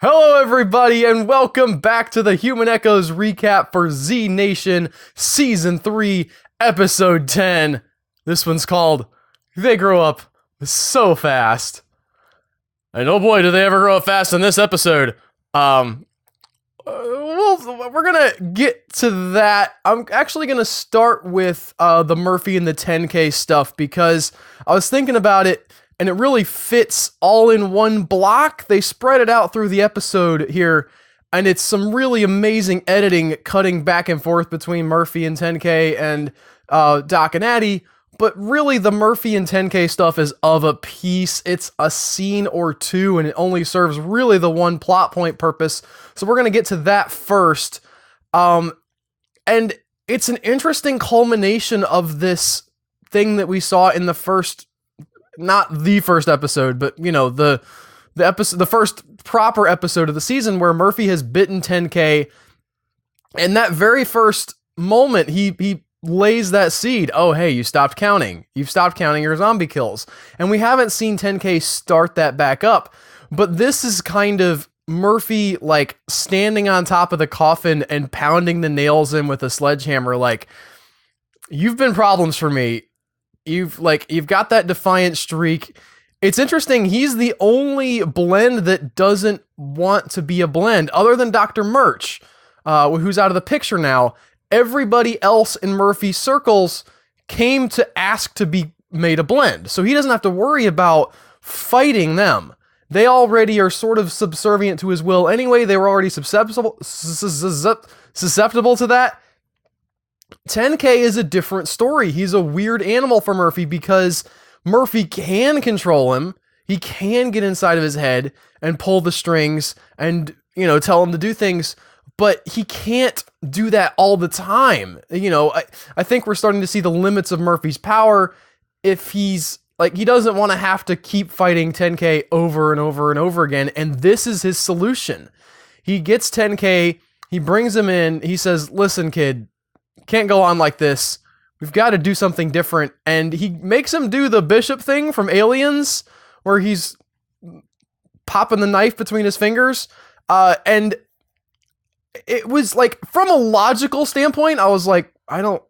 Hello, everybody, and welcome back to the Human Echoes recap for Z Nation Season 3, Episode 10. This one's called They Grow Up So Fast. And oh boy, do they ever grow up fast in this episode. Well, we're gonna get to that. I'm actually gonna start with the Murphy and the 10K stuff because I was thinking about it and it really fits all in one block. They spread it out through the episode here, and it's some really amazing editing, cutting back and forth between Murphy and 10K and Doc and Addy. But really, the Murphy and 10K stuff is of a piece. It's a scene or two, and it only serves really the one plot point purpose. So we're going to get to that first. And it's an interesting culmination of this thing that we saw in the first, not the first episode, but, you know, the first proper episode of the season where Murphy has bitten 10K. And that very first moment, he lays that seed. Oh, hey, you stopped counting. You've stopped counting your zombie kills. And we haven't seen 10K start that back up. But this is kind of Murphy, like, standing on top of the coffin and pounding the nails in with a sledgehammer. Like, you've been problems for me. You've got that defiant streak. It's interesting. He's the only blend that doesn't want to be a blend other than Dr. Murch, who's out of the picture now. Everybody else in Murphy's circles came to ask to be made a blend. So he doesn't have to worry about fighting them. They already are sort of subservient to his will anyway. They were already susceptible to that. 10K is a different story. He's a weird animal for Murphy because Murphy can control him. He can get inside of his head and pull the strings and, you know, tell him to do things. But he can't do that all the time. You know, I think we're starting to see the limits of Murphy's power if he's, like, he doesn't want to have to keep fighting 10K over and over and over again, and this is his solution. He gets 10K, he brings him in, he says, listen, kid, can't go on like this. We've got to do something different, and he makes him do the Bishop thing from Aliens, where he's popping the knife between his fingers, and it was like, from a logical standpoint, I was like, I don't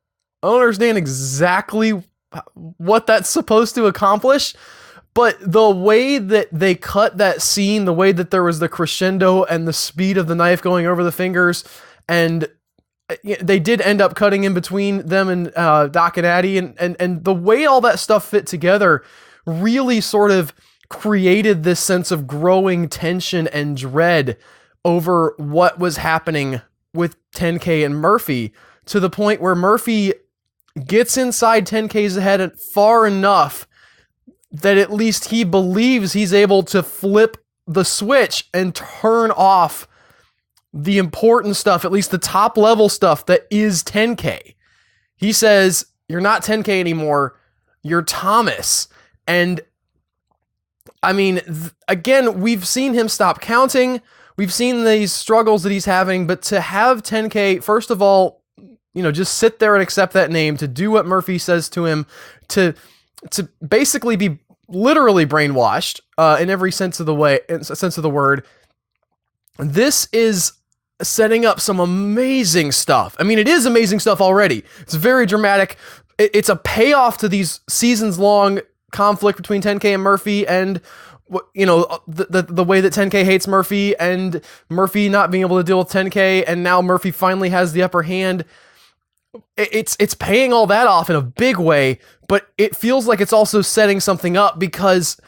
understand exactly what that's supposed to accomplish, but the way that they cut that scene, the way that there was the crescendo and the speed of the knife going over the fingers, and they did end up cutting in between them and Doc and Addy, and the way all that stuff fit together really sort of created this sense of growing tension and dread over what was happening with 10K and Murphy, to the point where Murphy gets inside 10K's head far enough that at least he believes he's able to flip the switch and turn off the important stuff, at least the top level stuff that is 10K. He says, you're not 10K anymore, you're Thomas. And I mean, again, we've seen him stop counting. We've seen these struggles that he's having, but to have 10K, first of all, you know, just sit there and accept that name, to do what Murphy says to him, to basically be literally brainwashed in every sense of the word. This is setting up some amazing stuff. I mean, it is amazing stuff already. It's very dramatic. It's a payoff to these seasons-long conflict between 10K and Murphy, and, you know, the way that 10K hates Murphy, and Murphy not being able to deal with 10K, and now Murphy finally has the upper hand. It's paying all that off in a big way, but it feels like it's also setting something up because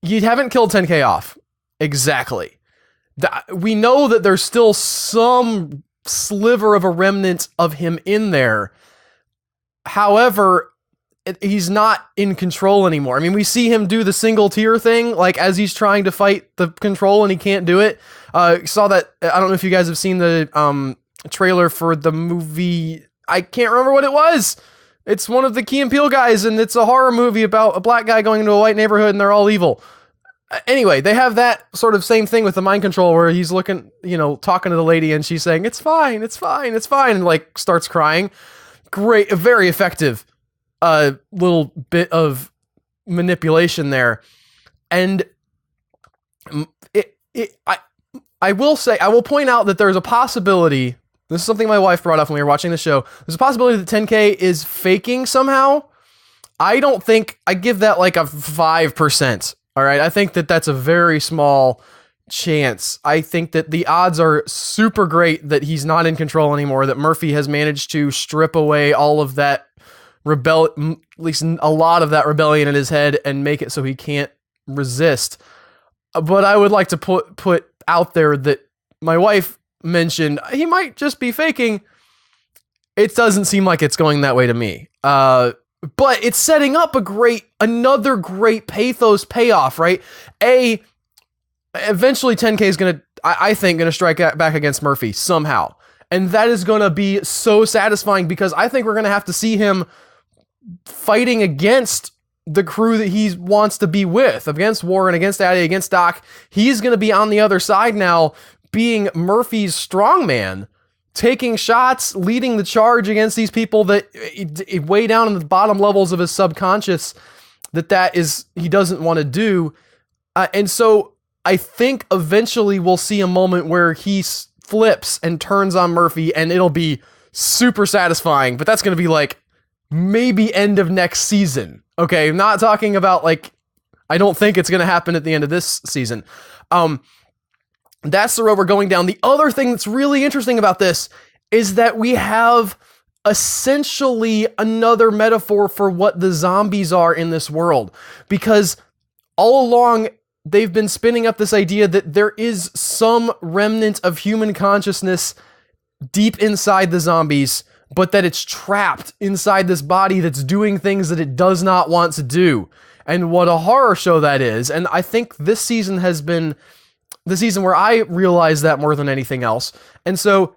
you haven't killed 10K off. Exactly. We know that there's still some sliver of a remnant of him in there. However, he's not in control anymore. I mean, we see him do the single tier thing, like as he's trying to fight the control and he can't do it. Saw that. I don't know if you guys have seen the trailer for the movie. I can't remember what it was. It's one of the Key and Peele guys, and it's a horror movie about a black guy going into a white neighborhood and they're all evil. Anyway, they have that sort of same thing with the mind control where he's looking, you know, talking to the lady and she's saying, it's fine, it's fine, it's fine, and like starts crying. Great, very effective little bit of manipulation there. And I will point out that there's a possibility. This is something my wife brought up when we were watching the show. There's a possibility that 10K is faking somehow. I don't think I give that like a 5%. All right. I think that that's a very small chance. I think that the odds are super great that he's not in control anymore, that Murphy has managed to strip away all of that at least a lot of that rebellion in his head and make it so he can't resist. But I would like to put out there that my wife mentioned he might just be faking. It doesn't seem like it's going that way to me. But it's setting up another great pathos payoff, right? Eventually 10K is I think, going to strike back against Murphy somehow. And that is going to be so satisfying because I think we're going to have to see him fighting against the crew that he wants to be with, against Warren, against Addy, against Doc. He's going to be on the other side now, being Murphy's strongman, taking shots, leading the charge against these people that way down in the bottom levels of his subconscious that is he doesn't want to do. And so I think eventually we'll see a moment where he flips and turns on Murphy, and it'll be super satisfying, but that's going to be like maybe end of next season. Okay, I'm not talking about like, I don't think it's going to happen at the end of this season. That's the road we're going down. The other thing that's really interesting about this is that we have essentially another metaphor for what the zombies are in this world, because all along they've been spinning up this idea that there is some remnant of human consciousness deep inside the zombies, but that it's trapped inside this body that's doing things that it does not want to do. And what a horror show that is. And I think this season has been the season where I realized that more than anything else. And so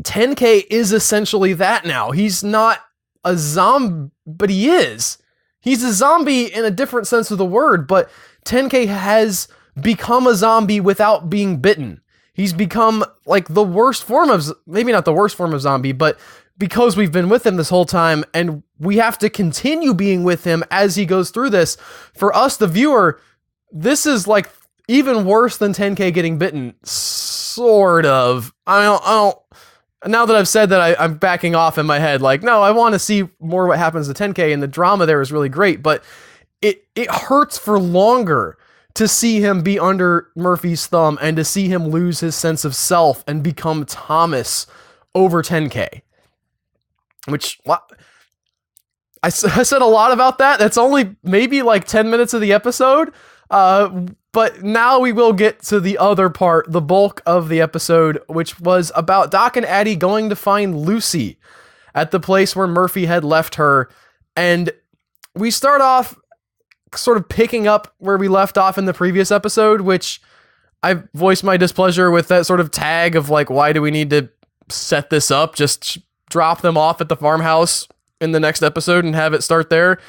10K is essentially that now. He's not a zombie, but he is. He's a zombie in a different sense of the word, but 10K has become a zombie without being bitten. He's become like the worst form of, maybe not the worst form of zombie, but because we've been with him this whole time and we have to continue being with him as he goes through this. For us, the viewer, this is like even worse than 10K getting bitten. Sort of. I don't, now that I've said that, I'm backing off in my head. Like, no, I want to see more what happens to 10K, and the drama there is really great, but it hurts for longer to see him be under Murphy's thumb and to see him lose his sense of self and become Thomas over 10K. Which, I said a lot about that. That's only maybe like 10 minutes of the episode. But now we will get to the other part, the bulk of the episode, which was about Doc and Addy going to find Lucy at the place where Murphy had left her. And we start off sort of picking up where we left off in the previous episode, which I voiced my displeasure with that sort of tag of like, why do we need to set this up? Just drop them off at the farmhouse in the next episode and have it start there.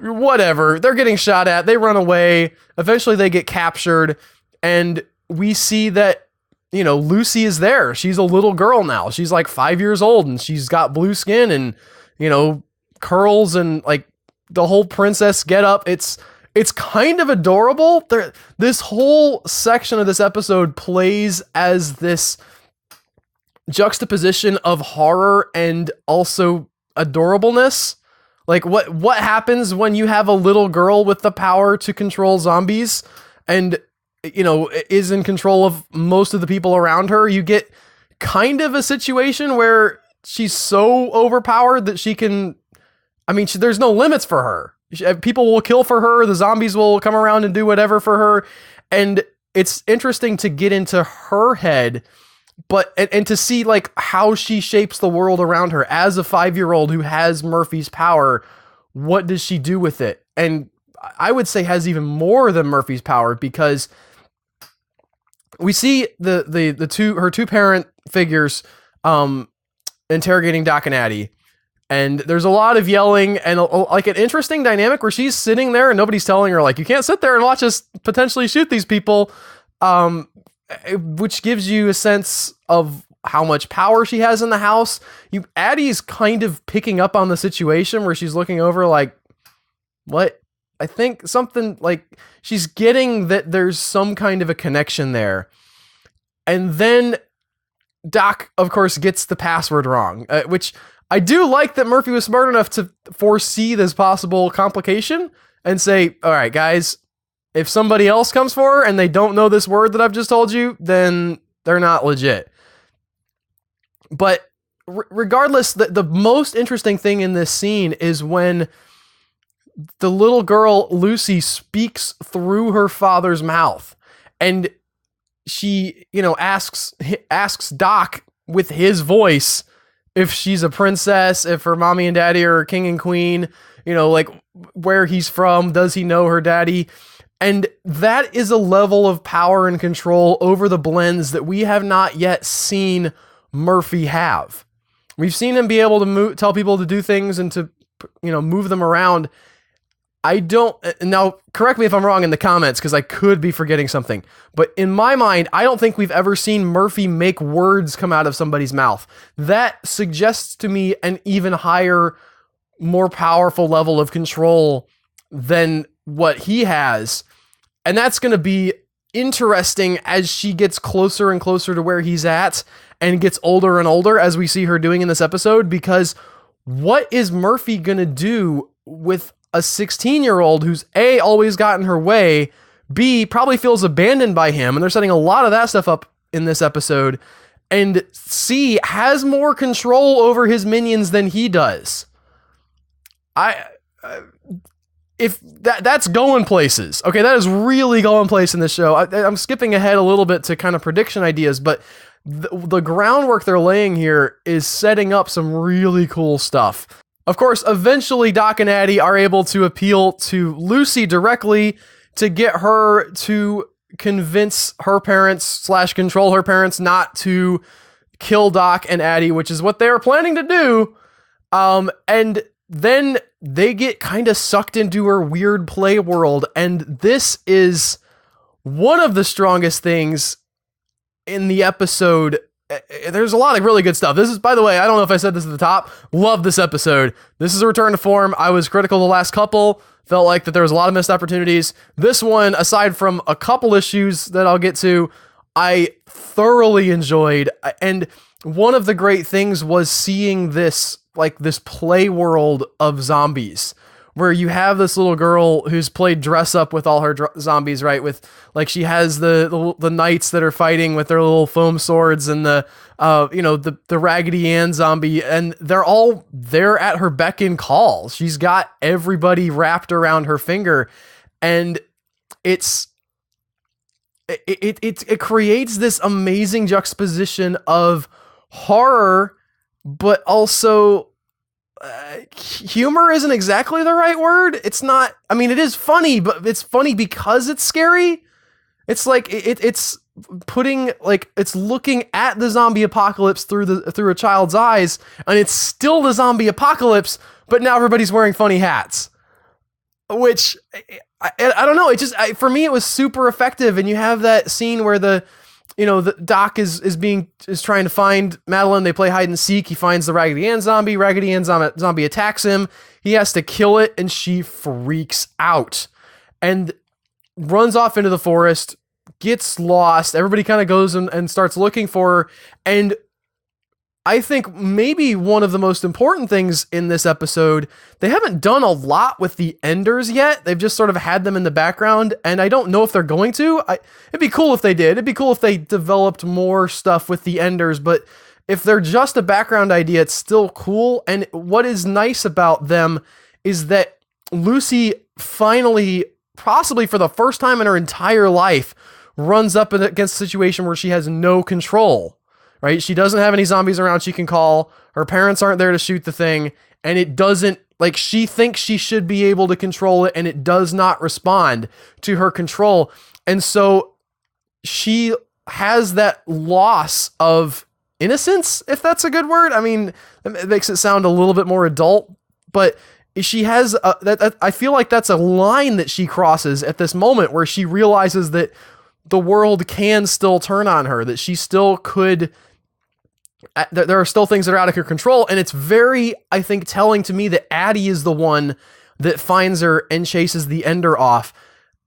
Whatever. They're getting shot at. They run away. Eventually they get captured. And we see that, you know, Lucy is there. She's a little girl now. She's like 5 years old and she's got blue skin and, you know, curls and like the whole princess get up. It's kind of adorable. This whole section of this episode plays as this juxtaposition of horror and also adorableness. Like what happens when you have a little girl with the power to control zombies and, you know, is in control of most of the people around her? You get kind of a situation where she's so overpowered that she can, I mean, there's no limits for her. People will kill for her. The zombies will come around and do whatever for her. And it's interesting to get into her head, but and to see like how she shapes the world around her as a 5-year-old who has Murphy's power. What does she do with it? And I would say has even more than Murphy's power, because we see her two parent figures interrogating Doc and Addy. And there's a lot of yelling and like an interesting dynamic where she's sitting there and nobody's telling her like, you can't sit there and watch us potentially shoot these people. Which gives you a sense of how much power she has in the house. Addie's kind of picking up on the situation where she's looking over like, what? I think something like she's getting that there's some kind of a connection there. And then Doc, of course, gets the password wrong, which I do like that Murphy was smart enough to foresee this possible complication and say, all right, guys, if somebody else comes forward and they don't know this word that I've just told you, then they're not legit. But regardless, the most interesting thing in this scene is when the little girl, Lucy, speaks through her father's mouth. And she, asks Doc with his voice if she's a princess, if her mommy and daddy are king and queen, like where he's from, does he know her daddy? And that is a level of power and control over the blends that we have not yet seen Murphy have. We've seen him be able to tell people to do things and to, move them around. Now correct me if I'm wrong in the comments, because I could be forgetting something, but in my mind, I don't think we've ever seen Murphy make words come out of somebody's mouth. That suggests to me an even higher, more powerful level of control than what he has. And that's going to be interesting as she gets closer and closer to where he's at and gets older and older, as we see her doing in this episode, because what is Murphy going to do with a 16-year-old who's A, always got in her way, B, probably feels abandoned by him, and they're setting a lot of that stuff up in this episode, and C, has more control over his minions than he does. If that's going places. Okay, that is really going place in this show. I'm skipping ahead a little bit to kind of prediction ideas, but the groundwork they're laying here is setting up some really cool stuff. Of course, eventually Doc and Addy are able to appeal to Lucy directly to get her to convince her parents / control her parents not to kill Doc and Addy, which is what they are planning to do. And then they get kind of sucked into her weird play world. And this is one of the strongest things in the episode. There's a lot of really good stuff. This is, by the way, I don't know if I said this at the top. Love this episode. This is a return to form. I was critical the last couple. Felt like that there was a lot of missed opportunities. This one, aside from a couple issues that I'll get to, I thoroughly enjoyed. And one of the great things was seeing this play world of zombies, where you have this little girl who's played dress up with all her zombies, right? With she has the knights that are fighting with their little foam swords, and the Raggedy Ann zombie, and they're all there at her beck and call. She's got everybody wrapped around her finger, and it creates this amazing juxtaposition of horror, but also humor isn't exactly the right word. It's not, it is funny, but it's funny because it's scary. It's it's putting, it's looking at the zombie apocalypse through a child's eyes, and it's still the zombie apocalypse, but now everybody's wearing funny hats, which I don't know. For me, it was super effective. And you have that scene where the Doc is trying to find Madeline. They play hide and seek. He finds the Raggedy Ann zombie. Raggedy Ann zombie attacks him. He has to kill it, and she freaks out and runs off into the forest, gets lost. Everybody kind of goes and starts looking for her. And I think maybe one of the most important things in this episode, they haven't done a lot with the Enders yet. They've just sort of had them in the background, and I don't know if they're going to. It'd be cool if they did. It'd be cool if they developed more stuff with the Enders, but if they're just a background idea, it's still cool. And what is nice about them is that Lucy finally, possibly for the first time in her entire life, runs up against a situation where she has no control. Right? She doesn't have any zombies around she can call. Her parents aren't there to shoot the thing. And it doesn't, she thinks she should be able to control it, and it does not respond to her control. And so she has that loss of innocence, if that's a good word. It makes it sound a little bit more adult, but she has I feel like that's a line that she crosses at this moment, where she realizes that the world can still turn on her, that she still could. There are still things that are out of her control, and it's very, I think, telling to me that Addy is the one that finds her and chases the Ender off.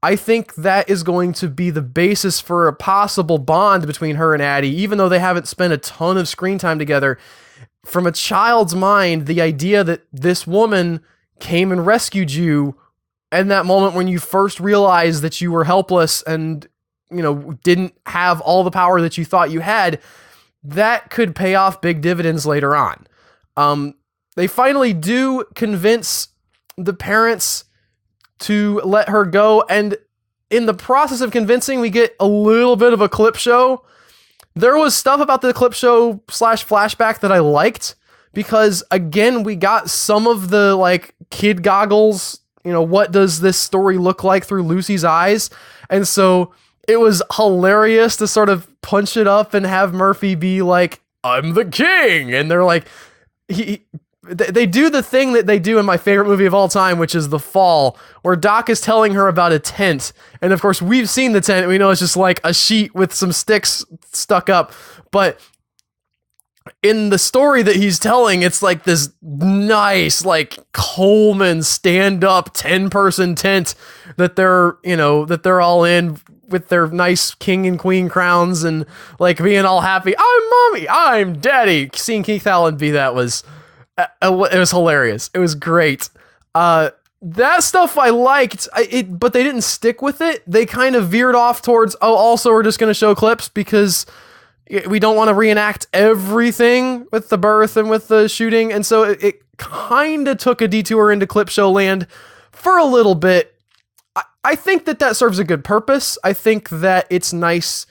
I think that is going to be the basis for a possible bond between her and Addy, even though they haven't spent a ton of screen time together. From a child's mind, the idea that this woman came and rescued you in that moment when you first realized that you were helpless and, didn't have all the power that you thought you had, that could pay off big dividends later on. They finally do convince the parents to let her go, and in the process of convincing, we get a little bit of a clip show. There was stuff about the clip show / flashback that I liked, because again, we got some of the like kid goggles, what does this story look like through Lucy's eyes? And so it was hilarious to sort of punch it up and have Murphy be like, I'm the king. And they're like, they do the thing that they do in my favorite movie of all time, which is The Fall, where Doc is telling her about a tent. And of course, we've seen the tent. We know it's just like a sheet with some sticks stuck up. But in the story that he's telling, it's like this nice, like Coleman stand-up 10-person tent that they're all in with their nice king and queen crowns and like being all happy. I'm mommy, I'm daddy. Seeing Keith Allen be that was... it was hilarious. It was great. That stuff I liked, but they didn't stick with it. They kind of veered off towards, also we're just going to show clips because we don't want to reenact everything with the birth and with the shooting. And so it kind of took a detour into clip show land for a little bit. I think that serves a good purpose. I think that it's nice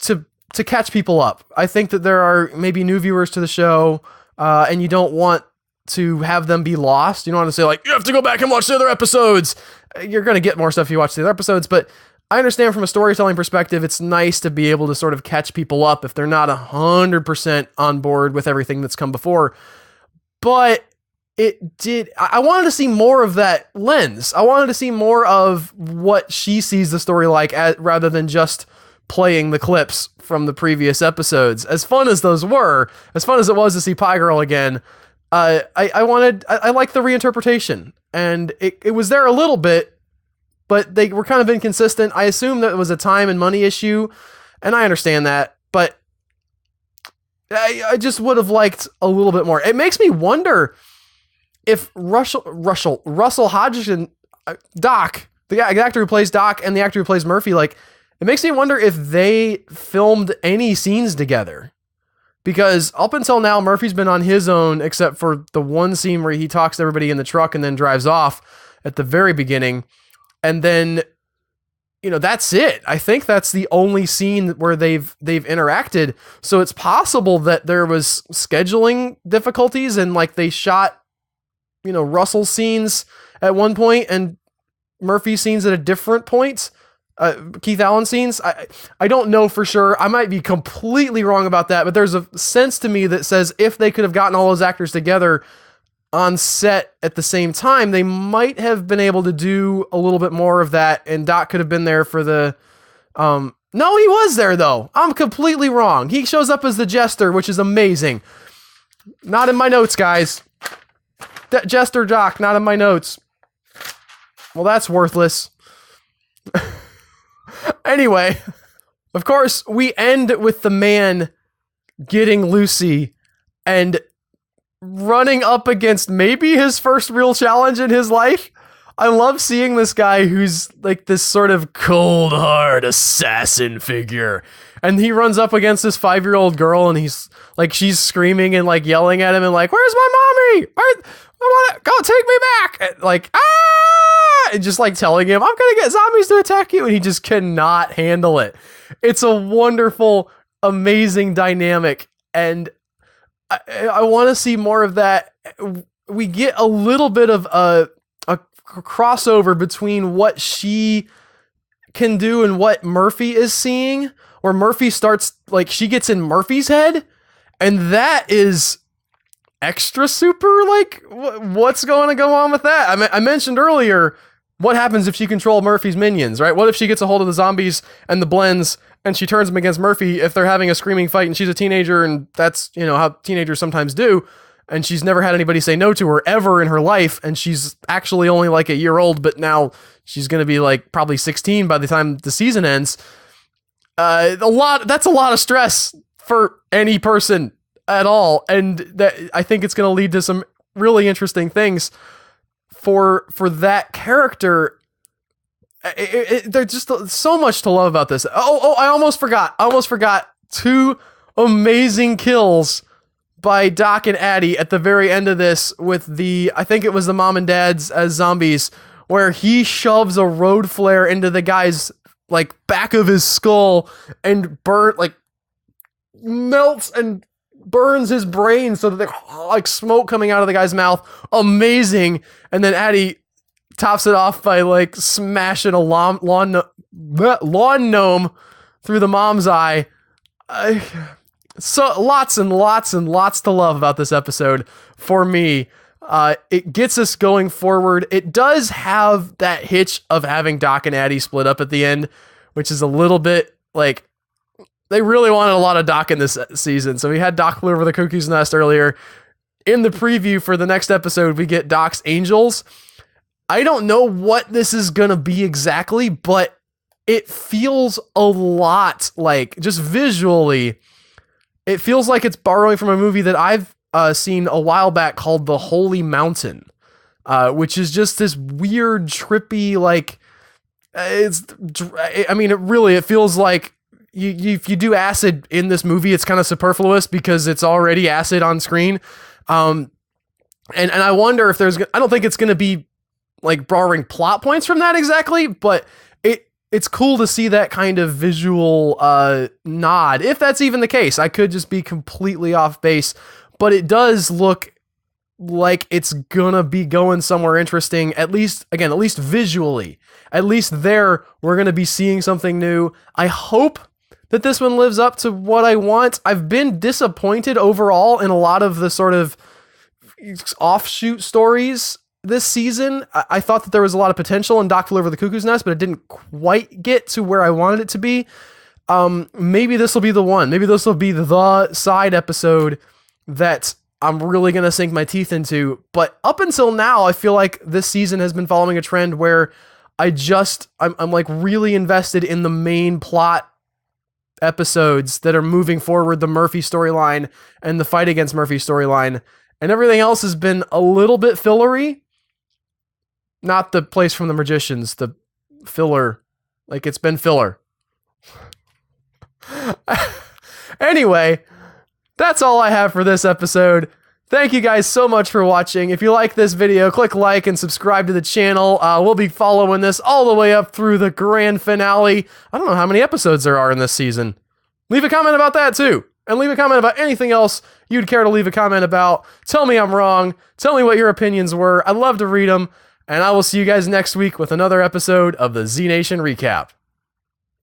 to catch people up. I think that there are maybe new viewers to the show, and you don't want to have them be lost. You don't want to say like, you have to go back and watch the other episodes. You're going to get more stuff if you watch the other episodes, but I understand from a storytelling perspective, it's nice to be able to sort of catch people up if they're not 100% on board with everything that's come before. But I wanted to see more of that lens. I wanted to see more of what she sees the story like, rather than just playing the clips from the previous episodes. As fun as those were, as fun as it was to see Pie Girl again, I liked the reinterpretation, and it was there a little bit, but they were kind of inconsistent. I assume that it was a time and money issue, and I understand that, but I just would have liked a little bit more. It makes me wonder if Russell Hodgson, Doc, the actor who plays Doc and the actor who plays Murphy, like, it makes me wonder if they filmed any scenes together. Because up until now, Murphy's been on his own, except for the one scene where he talks to everybody in the truck and then drives off at the very beginning. And then, that's it. I think that's the only scene where they've interacted. So it's possible that there was scheduling difficulties and like they shot, Russell's scenes at one point and Murphy's scenes at a different point. Keith Allen scenes. I don't know for sure. I might be completely wrong about that, but there's a sense to me that says if they could have gotten all those actors together on set at the same time, they might have been able to do a little bit more of that, and Doc could have been there for the... No, he was there, though. I'm completely wrong. He shows up as the Jester, which is amazing. Not in my notes, guys. Jester Doc, not in my notes. Well, that's worthless. Anyway, of course, we end with the man getting Lucy and running up against maybe his first real challenge in his life. I love seeing this guy who's like this sort of cold, hard assassin figure. And he runs up against this 5-year-old girl and he's like, she's screaming and like yelling at him and like, where's my mommy? Go take me back. And like, and just like telling him, I'm going to get zombies to attack you. And he just cannot handle it. It's a wonderful, amazing dynamic. And I want to see more of that. We get a little bit of a crossover between what she can do and what Murphy is seeing, where Murphy starts, like, she gets in Murphy's head. And that is extra super, like, what's going to go on with that? I mentioned earlier, what happens if she controls Murphy's minions, right? What if she gets a hold of the zombies and the blends and she turns them against Murphy if they're having a screaming fight and she's a teenager and that's, how teenagers sometimes do. and she's never had anybody say no to her ever in her life, and she's actually only like a year old, but now she's going to be like probably 16 by the time the season ends. That's a lot of stress for any person at all, and that I think it's going to lead to some really interesting things for that character. There's just so much to love about this. I almost forgot 2 amazing kills by Doc and Addy at the very end of this with I think it was the mom and dads as zombies, where he shoves a road flare into the guy's like back of his skull and melts and burns his brain so that there's like smoke coming out of the guy's mouth. Amazing. And then Addy tops it off by like smashing a lawn gnome through the mom's eye. So lots and lots and lots to love about this episode for me. It gets us going forward. It does have that hitch of having Doc and Addy split up at the end, which is a little bit like they really wanted a lot of Doc in this season. So we had Doc flew over the cuckoo's nest earlier. In the preview for the next episode, we get Doc's Angels. I don't know what this is going to be exactly, but it feels a lot like, just visually, it feels like it's borrowing from a movie that I've seen a while back called The Holy Mountain, which is just this weird, trippy, like, it feels like if you do acid in this movie, it's kind of superfluous because it's already acid on screen. And I wonder if I don't think it's going to be like borrowing plot points from that exactly, but it's cool to see that kind of visual nod. If that's even the case, I could just be completely off base, but it does look like it's gonna be going somewhere interesting, at least visually. At least there, we're gonna be seeing something new. I hope that this one lives up to what I want. I've been disappointed overall in a lot of the sort of offshoot stories this season. I thought that there was a lot of potential in Doc Flew Over the Cuckoo's Nest, but it didn't quite get to where I wanted it to be. Maybe this will be the one. Maybe this will be the side episode that I'm really going to sink my teeth into. But up until now, I feel like this season has been following a trend where I'm like really invested in the main plot episodes that are moving forward, the Murphy storyline and the fight against Murphy storyline, and everything else has been a little bit fillery. Not the place from the magicians, the filler. Like, it's been filler. Anyway, that's all I have for this episode. Thank you guys so much for watching. If you like this video, click like and subscribe to the channel. We'll be following this all the way up through the grand finale. I don't know how many episodes there are in this season. Leave a comment about that too. And leave a comment about anything else you'd care to leave a comment about. Tell me I'm wrong. Tell me what your opinions were. I'd love to read them. And I will see you guys next week with another episode of the Z Nation Recap.